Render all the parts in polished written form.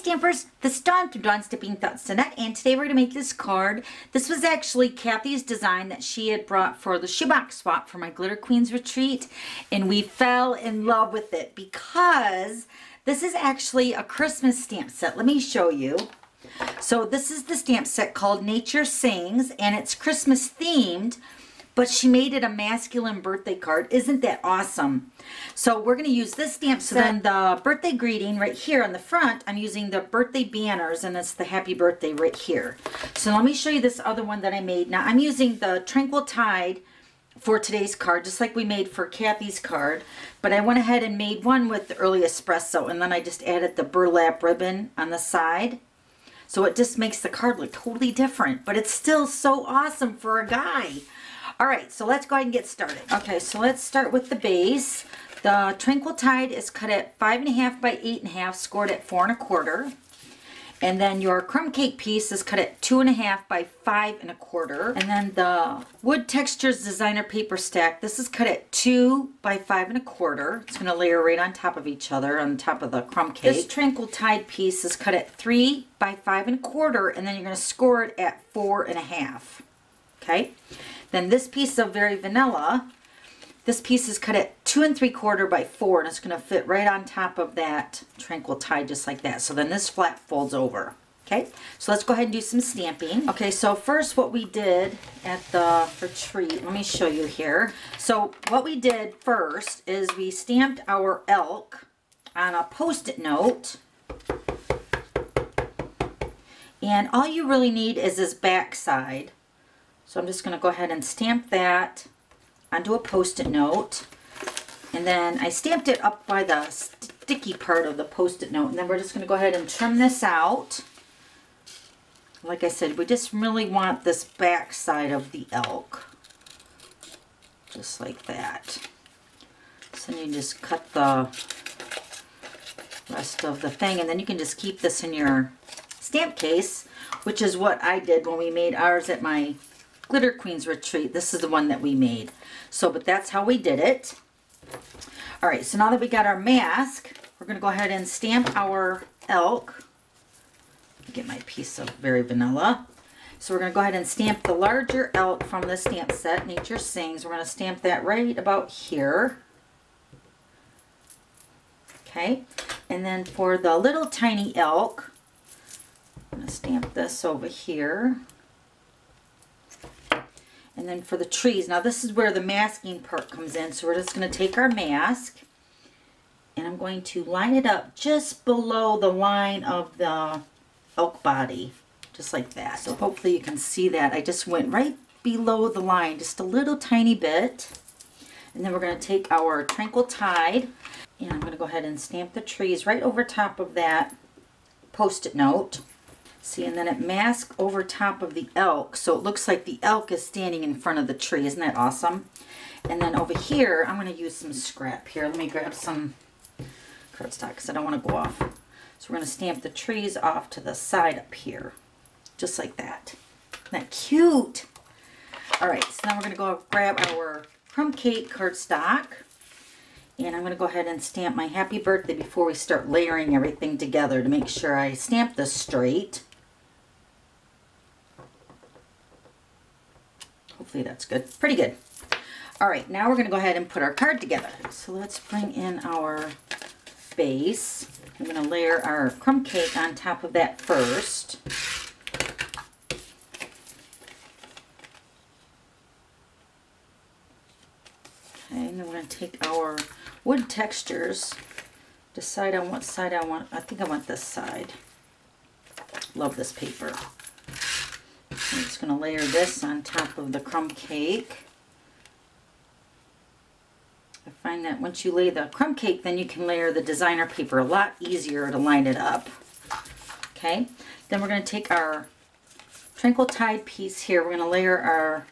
Stampers, this is Dawn from Dawn's Dipping Thoughts Tonight, and today we're going to make this card. This was actually Kathy's design that she had brought for the shoebox swap for my Glitter Queens retreat, and we fell in love with it because this is actually a Christmas stamp set. Let me show you. So this is the stamp set called Nature Sings, and it's Christmas themed, but she made it a masculine birthday card. Isn't that awesome? So we're going to use this stamp set. So then the birthday greeting right here on the front, I'm using the birthday banners, and it's the happy birthday right here. So let me show you this other one that I made. Now I'm using the Tranquil Tide for today's card, just like we made for Kathy's card, but I went ahead and made one with the early espresso, and then I just added the burlap ribbon on the side. So it just makes the card look totally different, but it's still so awesome for a guy. All right, so let's go ahead and get started. Okay, so let's start with the base. The Tranquil Tide is cut at 5.5 by 8.5, scored at 4 1/4. And then your crumb cake piece is cut at 2.5 by 5 1/4. And then the Wood Textures designer paper stack, this is cut at 2 by 5 1/4. It's going to layer right on top of each other, on top of the crumb cake. This Tranquil Tide piece is cut at 3 by 5 1/4, and then you're going to score it at 4 1/2. Okay. Then this piece of Very Vanilla, this piece is cut at 2 3/4 by 4, and it's going to fit right on top of that Tranquil Tide just like that. So then this flap folds over. Okay, so let's go ahead and do some stamping. Okay, so first what we did at the retreat, let me show you here. So what we did first is we stamped our elk on a Post-it note. And all you really need is this back side. So I'm just going to go ahead and stamp that onto a Post-it note. And then I stamped it up by the sticky part of the Post-it note. And then we're just going to go ahead and trim this out. Like I said, we just really want this back side of the elk. Just like that. So then you just cut the rest of the thing. And then you can just keep this in your stamp case, which is what I did when we made ours at my Glitter Queens retreat. This is the one that we made. So, but that's how we did it. All right, so now that we got our mask, we're going to go ahead and stamp our elk. Get my piece of Very Vanilla. So we're going to go ahead and stamp the larger elk from the stamp set, Nature Sings. We're going to stamp that right about here. Okay, and then for the little tiny elk, I'm going to stamp this over here. And then for the trees, now this is where the masking part comes in. So we're just going to take our mask, and I'm going to line it up just below the line of the elk body, just like that. So hopefully you can see that. I just went right below the line, just a little tiny bit. And then we're going to take our Tranquil Tide, and I'm going to go ahead and stamp the trees right over top of that Post-it note. See, and then it masks over top of the elk, so it looks like the elk is standing in front of the tree. Isn't that awesome? And then over here, I'm going to use some scrap here. Let me grab some cardstock because I don't want to go off. So we're going to stamp the trees off to the side up here, just like that. Isn't that cute? All right, so now we're going to go grab our crumb cake cardstock, and I'm going to go ahead and stamp my happy birthday before we start layering everything together to make sure I stamp this straight. Hopefully that's good. Pretty good. All right, now we're going to go ahead and put our card together. So let's bring in our base. I'm going to layer our crumb cake on top of that first. Okay, and then we're going to take our Wood Textures, decide on what side I want. I think I want this side. Love this paper. I'm just going to layer this on top of the crumb cake. I find that once you lay the crumb cake, then you can layer the designer paper a lot easier to line it up. Okay, then we're going to take our Tranquil Tide piece here. We're going to layer our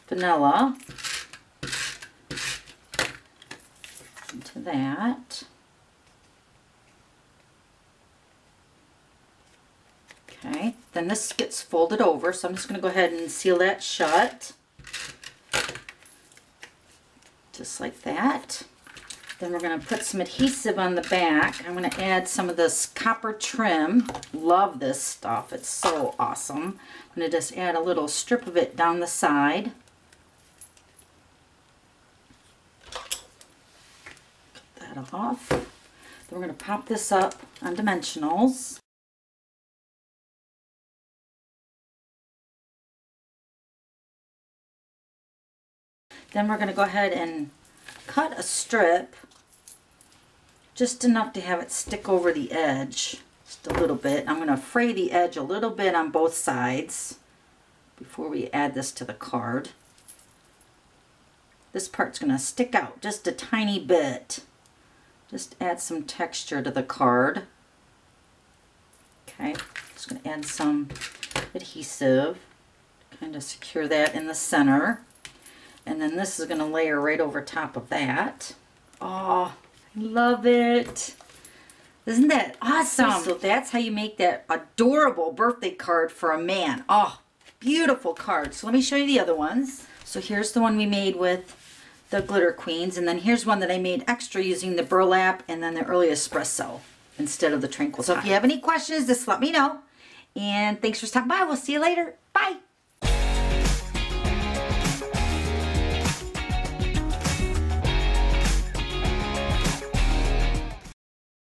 vanilla into that. Okay, then this gets folded over, so I'm just going to go ahead and seal that shut. Just like that. Then we're going to put some adhesive on the back. I'm going to add some of this copper trim. Love this stuff. It's so awesome. I'm going to just add a little strip of it down the side. Cut that off. Then we're going to pop this up on Dimensionals. Then we're going to go ahead and cut a strip, just enough to have it stick over the edge, just a little bit. I'm going to fray the edge a little bit on both sides before we add this to the card. This part's going to stick out just a tiny bit. Just add some texture to the card. Okay, just going to add some adhesive, kind of secure that in the center. And then this is going to layer right over top of that. Oh, I love it. Isn't that awesome? So that's how you make that adorable birthday card for a man. Oh, beautiful card. So let me show you the other ones. So here's the one we made with the glitter queens. And then here's one that I made extra using the burlap and then the early espresso instead of the tranquil. So if you have any questions, just let me know. And thanks for stopping by. We'll see you later. Bye.